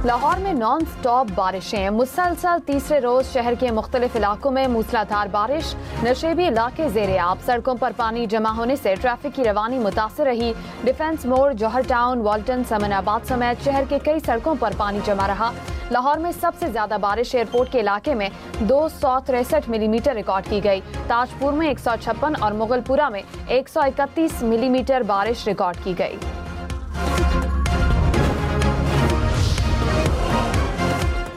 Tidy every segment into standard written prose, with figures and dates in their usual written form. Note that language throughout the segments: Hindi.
लाहौर में नॉन स्टॉप बारिशें। मुसलसल तीसरे रोज शहर के मुख्तलिफ इलाकों में मूसलाधार बारिश। नशेबी इलाके ज़ेर-ए-आब। सड़कों पर पानी जमा होने से ट्रैफिक की रवानी मुतासर रही। डिफेंस मोड़, जौहर टाउन, वाल्टन, समनाबाद समेत शहर के कई सड़कों पर पानी जमा रहा। लाहौर में सबसे ज्यादा बारिश एयरपोर्ट के इलाके में 263 मिलीमीटर रिकॉर्ड की गई। ताजपुर में 156 और मुगलपुरा में 131 मिलीमीटर बारिश रिकॉर्ड की गई।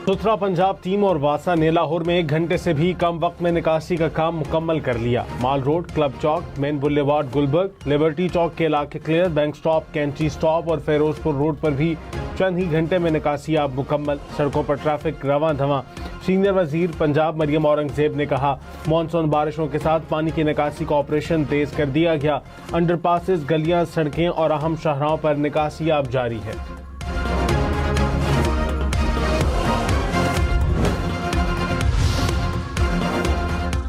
सुथरा पंजाब टीम और वासा ने लाहौर में 1 घंटे से भी कम वक्त में निकासी का काम मुकम्मल कर लिया। माल रोड, क्लब चौक, मेन बुलेवार्ड गुलबर्ग, लिबर्टी चौक के इलाके क्लियर, बैंक स्टॉप, कैंची स्टॉप और फेरोजपुर रोड पर भी चंद ही घंटे में निकासी अब मुकम्मल। सड़कों पर ट्रैफिक रवां धवां। सीनियर वजीर पंजाब मरियम औरंगजेब ने कहा, मानसून बारिशों के साथ पानी की निकासी का ऑपरेशन तेज कर दिया गया। अंडरपासेस, गलियां, सड़कें और अहम शाहराहों पर निकासी अब जारी है।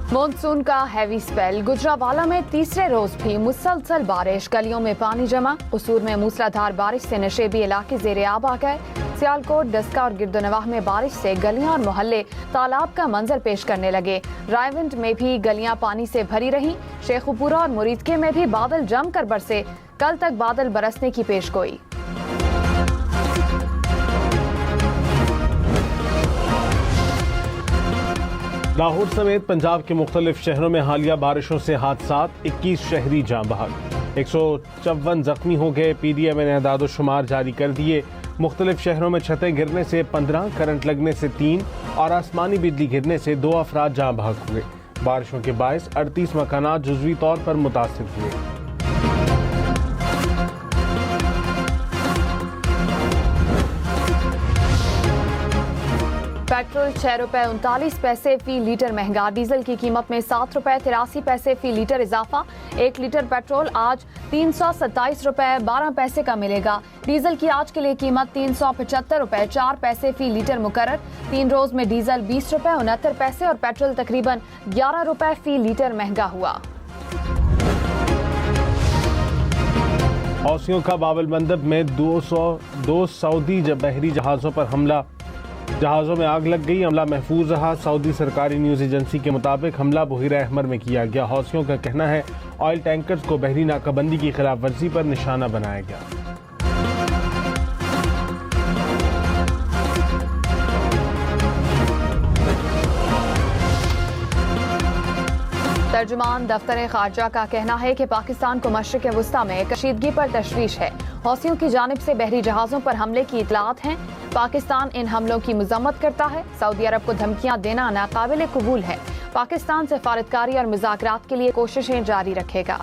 मॉनसून का हैवी स्पेल। गुजरावाला में तीसरे रोज भी मुसलसल बारिश। गलियों में पानी जमा। कसूर में मूसलाधार बारिश से नशेबी इलाके ज़ेर-ए-आब आ गए। सियालकोट, डस्का और गिरदोनवाह में बारिश से गलियां और मोहल्ले तालाब का मंजर पेश करने लगे। रायविंड में भी गलियां पानी से भरी रहीं। शेखुपुरा और मुरीदके में भी बादल जमकर बरसे। कल तक बादल बरसने की पेशगोई। लाहौर समेत पंजाब के मुख्तलिफ शहरों में हालिया बारिशों से हादसात। 21 शहरी जाँ बहक। 154 जख्मी हो गए। PDM ने अदाद-ओ-शुमार जारी कर दिए। मुख्तलिफ शहरों में छतें गिरने से 15, करंट लगने से 3 और आसमानी बिजली गिरने से 2 अफराद जाँ बहक हुए। बारिशों के बायस 38 मकानात जुज़वी तौर पर मुतासिर हुए। पेट्रोल 6 रुपए 39 पैसे फी लीटर महंगा। डीजल की कीमत में 7 रुपए 83 पैसे फी लीटर इजाफा। 1 लीटर पेट्रोल आज 327 रुपए 12 पैसे का मिलेगा। डीजल की आज के लिए कीमत 375 रुपए 4 पैसे फी लीटर मुकर्रर। 3 रोज में डीजल 20 रुपए 69 पैसे और पेट्रोल तकरीबन 11 रुपए फी लीटर महंगा हुआ। हौसियों का बाबल मंदब में 202 सऊदी बहरी जहाज़ों पर हमला। जहाज़ों में आग लग गई। हमला महफूज रहा। सऊदी सरकारी न्यूज़ एजेंसी के मुताबिक हमला बुहीरा अहमर में किया गया। हौसियों का कहना है ऑयल टैंकर्स को बहरी नाकाबंदी की खिलाफ वर्जी पर निशाना बनाया गया। तर्जुमान दफ्तर खारजा का कहना है कि पाकिस्तान को मशरिक़ वुस्ता में कशीदगी पर तशवीश है। हौसियों की जानिब से बहरी जहाज़ों पर हमले की इतलात हैं। पाकिस्तान इन हमलों की मजम्मत करता है। सऊदी अरब को धमकियां देना नाकाबिल कबूल है। पाकिस्तान सफारतकारी और मुज़ाकरात के लिए कोशिशें जारी रखेगा।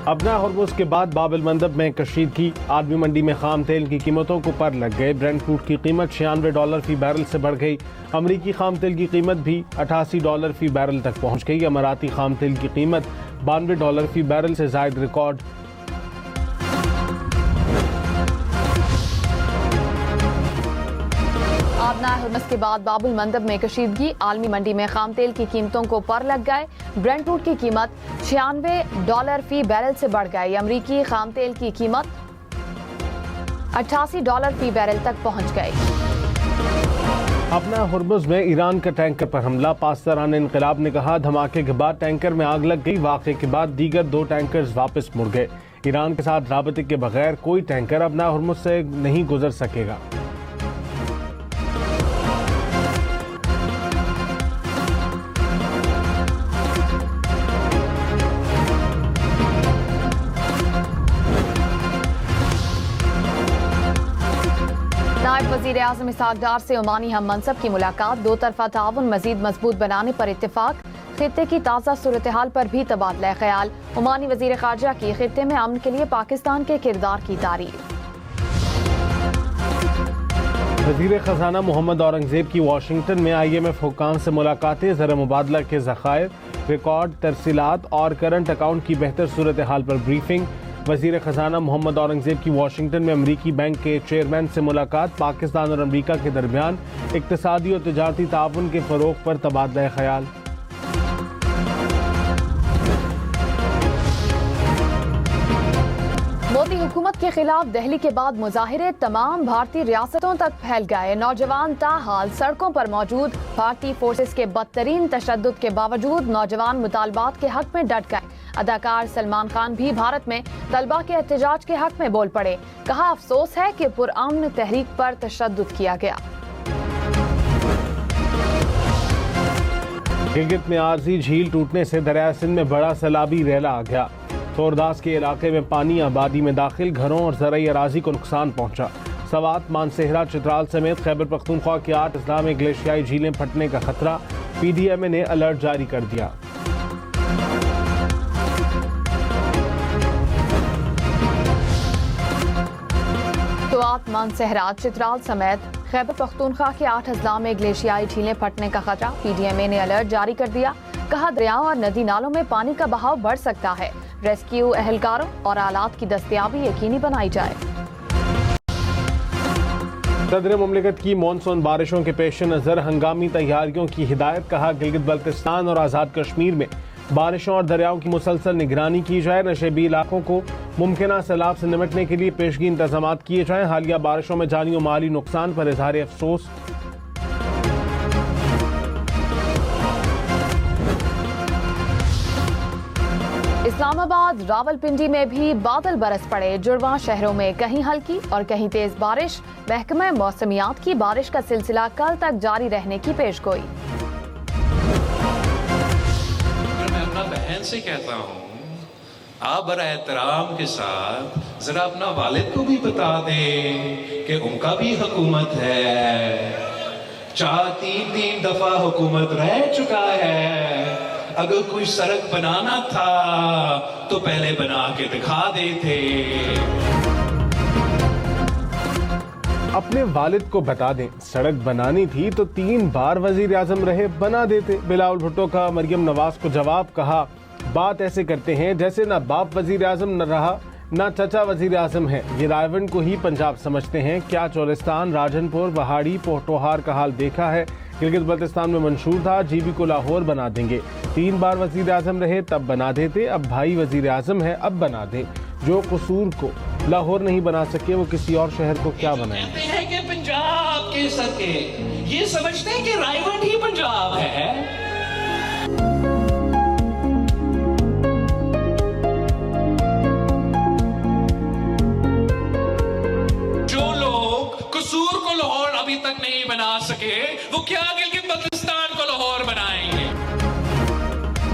अबना हॉर्मुज़ के बाद बाब एल मंदब में कशीदगी। आलमी मंडी में खाम तेल की कीमतों को पर लग गए। ब्रेंट क्रूड की कीमत $96 फी बैरल से बढ़ गई। अमरीकी खाम तेल की कीमत भी $88 फी बैरल तक पहुंच गई। अमाराती खाम तेल की कीमत $92 फी बैरल से जायद रिकॉर्ड। आबना हरमस के बाद बाबुल मंदब में कशीदगी। आलमी मंडी में खाम तेल की कीमतों को पर लग गए। ब्रेंट क्रूड की कीमत $96 फी बैरल से बढ़ गई। अमरीकी खाम तेल की कीमत $88 फी बैरल तक पहुंच गई। अपना हुर्मुज़ में ईरान का टैंकर पर हमला। पासदारान इनकलाब ने कहा, धमाके के बाद टैंकर में आग लग गई। वाक़े के बाद दीगर 2 टैंकर्स वापस मुड़ गए। ईरान के साथ राबते के बगैर कोई टैंकर अपना हुर्मुज़ से नहीं गुजर सकेगा। नायब वज़ीर आज़म इसहाक़ डार से ओमानी हम मनसब की मुलाकात। 2 तरफ़ा ताउन मज़ीद मजबूत बनाने पर इत्तेफाक। खित्ते की ताज़ा सूरत हाल पर भी तबादला ख्याल। ओमानी वज़ीर ख़ारजा की खित्ते में अमन के लिए पाकिस्तान के किरदार की तारीफ। वज़ीर ख़ज़ाना मोहम्मद औरंगज़ेब की वाशिंगटन में IMF हुक्काम से मुलाकातें। ज़र मुबादला के ज़खायर, रिकॉर्ड, तरसीलात और करंट अकाउंट की बेहतर सूरत हाल पर ब्रीफिंग। वज़ीर ख़ज़ाना मोहम्मद औरंगज़ेब की वाशिंगटन में अमरीकी बैंक के चेयरमैन से मुलाकात। पाकिस्तान और अमरीका के दरमियान इक़्तिसादी और तिजारती ताउन के फ़रोग़ पर तबादला ख्याल। मोदी हुकूमत हुकूमत के खिलाफ दिल्ली के बाद मुजाहिरे तमाम भारतीय रियासतों तक फैल गए। नौजवान ताहाल सड़कों पर मौजूद। भारतीय फोर्सेस के बदतरीन तशद्दुद के बावजूद नौजवान मुतालबात के हक में डट गए। अदाकार सलमान खान भी भारत में तलबा के एहतजाज के हक में बोल पड़े। कहा, अफसोस है कि पुरअमन तहरीक पर तशद्दुद किया गया। गिलगित में आरजी झील टूटने से दरिया सिंध में बड़ा सैलाबी रैला आ गया। थोरदास के इलाके में पानी आबादी में दाखिल, घरों और ज़रई अराजी को नुकसान पहुंचा। सवात, मानसेहरा, चित्राल समेत खैबर पख्तूनख्वा की 8 अजला में ग्लेशियाई झीलें फटने का खतरा। PDMA ने अलर्ट जारी कर दिया। सवात, मानसेहरा, चित्राल समेत खैबर पख्तूनख्वा के 8 अजला में ग्लेशियाई झीलें फटने का खतरा। PDMA ने अलर्ट जारी कर दिया। कहा, दरियाओं और नदी नालों में पानी का बहाव बढ़ सकता है। रेस्क्यू एहलकारों और आलात की दस्तयाबी यकीनी बनाई जाए। सदर मुमलिकत की मानसून बारिशों के पेश नज़र हंगामी तैयारियों की हिदायत। कहा, गिलगित बल्तिस्तान और आज़ाद कश्मीर में बारिशों और दरियाओं की मुसलसल निगरानी की जाए। नशेबी इलाकों को मुमकिन सैलाब से निपटने के लिए पेशगी इंतजाम किए जाएं। हालिया बारिशों में जानी और माली नुकसान पर इजहार अफसोस। इस्लामाबाद, रावलपिंडी में भी बादल बरस पड़े। जुड़वां शहरों में कहीं हल्की और कहीं तेज बारिश। महकमा मौसमियात की बारिश का सिलसिला कल तक जारी रहने की पेशगोई। मैं अपना बहन से कहता हूँ, आप बड़ा एहतराम के साथ जरा अपना वालिद को भी बता दें कि उनका भी हुकूमत है। 3 दफा हुकूमत रह चुका है। अगर कोई सड़क बनाना था तो पहले बना के दिखा देते। अपने वालिद को बता दें, सड़क बनानी थी तो 3 बार वजीर आजम रहे, बना देते। बिलावल भुट्टो का मरियम नवाज को जवाब। कहा, बात ऐसे करते हैं जैसे ना बाप वजीर आजम न रहा ना चचा वजीर आजम है। ये रायवंड को ही पंजाब समझते हैं। क्या चोलिस्तान, राजनपुर, वहाड़ी, पोटोहार का हाल देखा है? गिलगित बल्तिस्तान में मंशूर था, GB को लाहौर बना देंगे। 3 बार वजीर आजम रहे तब बना देते। अब भाई वजीर आजम है, अब बना दे। जो कसूर को लाहौर नहीं बना सके वो किसी और शहर को क्या बनाएंगे? कहते हैं कि पंजाब के सके ये समझते हैं कि रायवंड ही पंजाब है। कसूर को लाहौर अभी तक नहीं बना सके वो क्या गिलगित बल्तिस्तान को लाहौर बनाएंगे?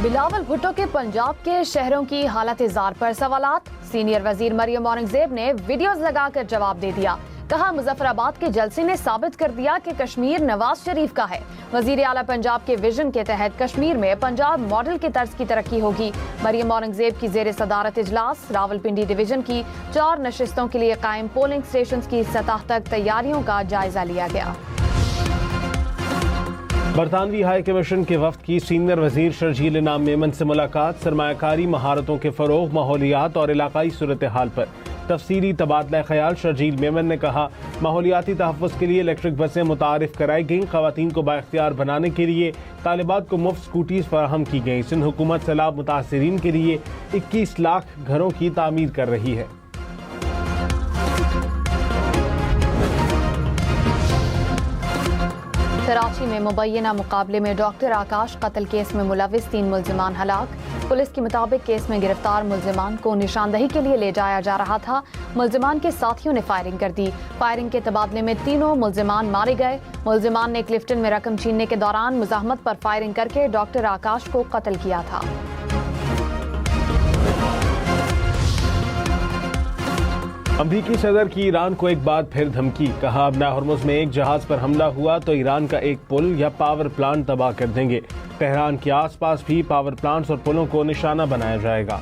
बिलावल भुट्टो के पंजाब के शहरों की हालत जार पर सवालात। सीनियर वजीर मरियम औरंगजेब ने वीडियोस लगाकर जवाब दे दिया। कहा, मुजफ्फराबाद के जलसे ने साबित कर दिया कि कश्मीर नवाज शरीफ का है। वजीर आला पंजाब के विजन के तहत कश्मीर में पंजाब मॉडल की तर्ज की तरक्की होगी। मरियम औरंगजेब की जेर सदारत इजलास। रावलपिंडी डिवीजन की 4 नशिस्तों के लिए कायम पोलिंग स्टेशन की सतह तक तैयारियों का जायजा लिया गया। बरतानवी हाई कमीशन के वफ्द की सीनियर वजीर शर्जील इनाम मेमन से मुलाकात। सरमायाकारी, महारतों के फरोग, माहौलियात और इलाकाई सूरत हाल पर तफसीली तबादला ख्याल। शर्जील मेमन ने कहा, माहौलियाती तहफ़्फ़ुज़ के लिए इलेक्ट्रिक बसें मुतारिफ कराई गईं। ख़वातीन को बाइख्तियार बनाने के लिए तालिबात को मुफ्त स्कूटीज़ फराहम की गईं। सिंध हुकूमत सैलाब मुतासिरीन के लिए 21 लाख घरों की तामीर कर रही है। कराची में मुबैना मुकाबले में डॉक्टर आकाश कत्ल केस में मुलविस 3 मुल्जिमान हलाक। पुलिस के मुताबिक केस में गिरफ्तार मुल्जिमान को निशानदही के लिए ले जाया जा रहा था। मुल्जिमान के साथियों ने फायरिंग कर दी। फायरिंग के तबादले में तीनों मुल्जिमान मारे गए। मुल्जिमान ने क्लिफ्टन में रकम छीनने के दौरान मुजाहमत पर फायरिंग करके डॉक्टर आकाश को कत्ल किया था। अमरीकी सदर की ईरान को एक बार फिर धमकी। कहा, अब होर्मुज़ में एक जहाज पर हमला हुआ तो ईरान का एक पुल या पावर प्लांट तबाह कर देंगे। तेहरान के आसपास भी पावर प्लांट्स और पुलों को निशाना बनाया जाएगा।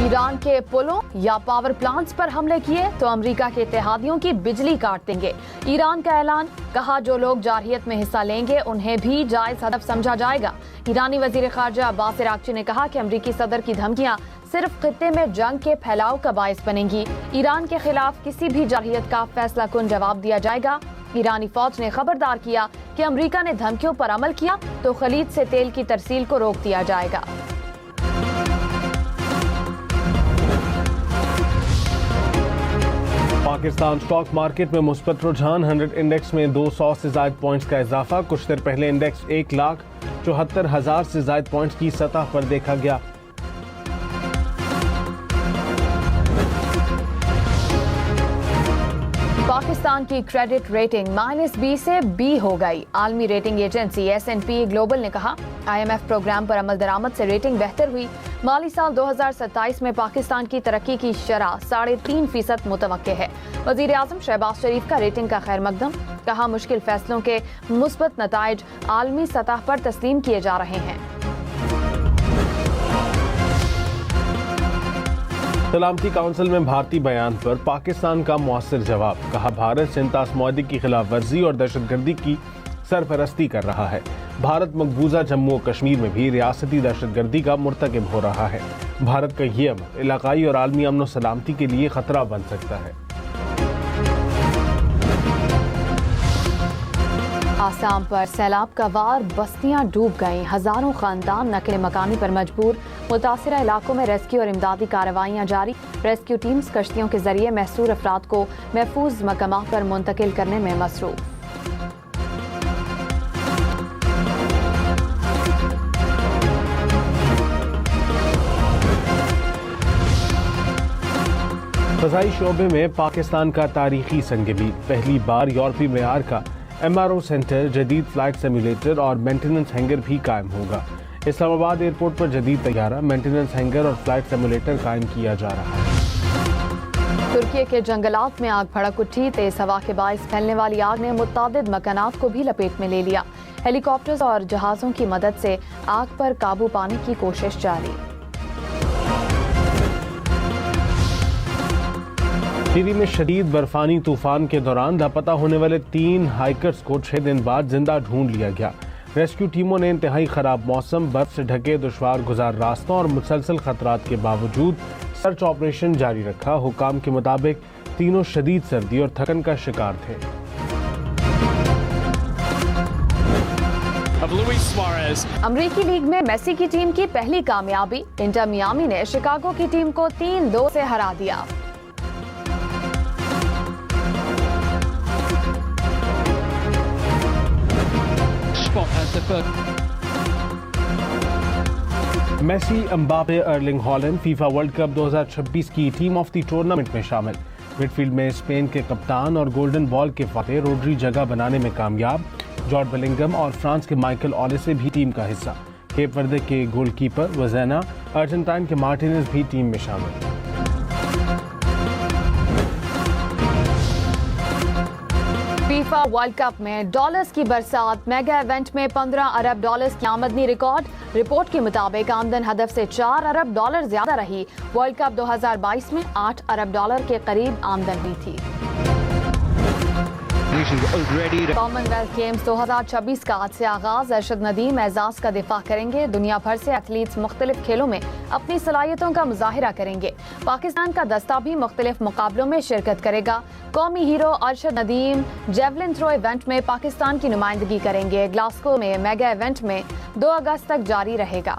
ईरान के पुलों या पावर प्लांट्स पर हमले किए तो अमेरिका के इत्तेहादियों की बिजली काट देंगे। ईरान का ऐलान। कहा, जो लोग जारहियत में हिस्सा लेंगे उन्हें भी जायज हदफ समझा जाएगा। ईरानी वजीर खारजा अब्बास इराक्ची ने कहा कि अमेरिकी सदर की धमकियां सिर्फ खित्ते में जंग के फैलाव का बायस बनेंगी। ईरान के खिलाफ किसी भी जारहियत का फैसला कुन जवाब दिया जाएगा। ईरानी फौज ने खबरदार किया कि अमेरिका ने धमकियों पर अमल किया तो खलीज से तेल की तरसील को रोक दिया जाएगा। पाकिस्तान स्टॉक मार्केट में मुस्बत रुझान, 100 इंडेक्स में 200 से ज्यादा पॉइंट्स का इजाफा। कुछ देर पहले इंडेक्स 1,74,000 से ज्यादा पॉइंट्स की सतह पर देखा गया। पाकिस्तान की क्रेडिट रेटिंग -B से B हो गई। आलमी रेटिंग एजेंसी S&P ग्लोबल ने कहा, IMF प्रोग्राम पर अमल दरामद से रेटिंग बेहतर हुई। माली साल 2027 में पाकिस्तान की तरक्की की शरह 3.5% मुतवक्के है। वजीर आजम शहबाज शरीफ का रेटिंग का खैर मकदम, कहा मुश्किल फैसलों के मुस्बत नताइज आलमी सतह पर तस्लीम किए जा रहे हैं। सलामती काउंसिल में भारतीय बयान पर पाकिस्तान का मौसर जवाब, कहा भारत सिंतास मुआहदे की खिलाफ वर्जी और दहशतगर्दी की सरपरस्ती कर रहा है। भारत मकबूजा जम्मू और कश्मीर में भी रियासती दहशतगर्दी का मुर्तकिब हो रहा है। भारत का ये अमल इलाकाई और आलमी अमन और सलामती के लिए खतरा बन सकता है। आसाम पर सैलाब का वार, बस्तियां डूब गईं, हजारों खानदान नकले मकानी पर मजबूर। मुतासिरा इलाकों में रेस्क्यू और इमदादी कार्रवाइयां जारी। रेस्क्यू टीम्स कश्तियों के जरिए महसूर अफराद को महफूज मकामात पर मुंतकिल करने में मसरूफ। फ़ज़ाई शोबे में पाकिस्तान का तारीखी संगमीर, पहली बार यूरोपीय मेयार का MRO सेंटर, जदीद फ्लाइट सिम्युलेटर और मेंटेनेंस हैंगर भी कायम होगा। इस्लामाबाद एयरपोर्ट पर जदीद तैयारा, मेंटेनेंस हैंगर और फ्लाइट सिम्युलेटर कायम किया जा रहा है। तुर्की के जंगलात में आग भड़क उठी। तेज हवा के बायस फैलने वाली आग ने मुतादिद मकानात को भी लपेट में ले लिया। हेलीकॉप्टर्स और जहाजों की मदद से आग पर काबू पाने की कोशिश जारी। टिहरी में शदीद बर्फानी तूफान के दौरान लापता होने वाले 3 हाइकर्स को 6 दिन बाद जिंदा ढूंढ लिया गया। रेस्क्यू टीमों ने इंतहाई खराब मौसम, बर्फ से ढके दुश्वार गुजार रास्तों और मुसलसल खतरात के बावजूद सर्च ऑपरेशन जारी रखा। हुकाम के मुताबिक तीनों शदीद सर्दी और थकन का शिकार थे। अमरीकी लीग में मेसी की टीम की पहली कामयाबी, इंटर मियामी ने शिकागो की टीम को 3-2 से हरा दिया। Messi, Mbappe, Erling Haaland FIFA World Cup 2026 की टीम ऑफ द टूर्नामेंट में शामिल। मिडफील्ड में स्पेन के कप्तान और गोल्डन बॉल के फाते रोड्री जगह बनाने में कामयाब। जॉर्ज बेलिंगम और फ्रांस के माइकल ओलिसे भी टीम का हिस्सा। केप वर्दे के गोलकीपर वज़ेना, अर्जेंटाइन के मार्टिनेज भी टीम में शामिल। फीफा वर्ल्ड कप में डॉलर्स की बरसात, मेगा इवेंट में 15 अरब डॉलर्स की आमदनी रिकॉर्ड। रिपोर्ट के मुताबिक आमदन हदफ से 4 अरब डॉलर ज्यादा रही। वर्ल्ड कप 2022 में 8 अरब डॉलर के करीब आमदन हुई थी। कॉमनवेल्थ गेम्स 2026 का आज से आगाज। अरशद नदीम एजाज का दिफा करेंगे। दुनिया भर से एथलीट्स मुख्तलिफ खेलों में अपनी सलाहियतों का मुजाहिरा करेंगे। पाकिस्तान का दस्ता भी मुख्तलिफ मुकाबलों में शिरकत करेगा। कौमी hero Arshad Nadeem javelin throw event में पाकिस्तान की नुमाइंदगी करेंगे। ग्लासगो में मेगा इवेंट में 2 अगस्त तक जारी रहेगा।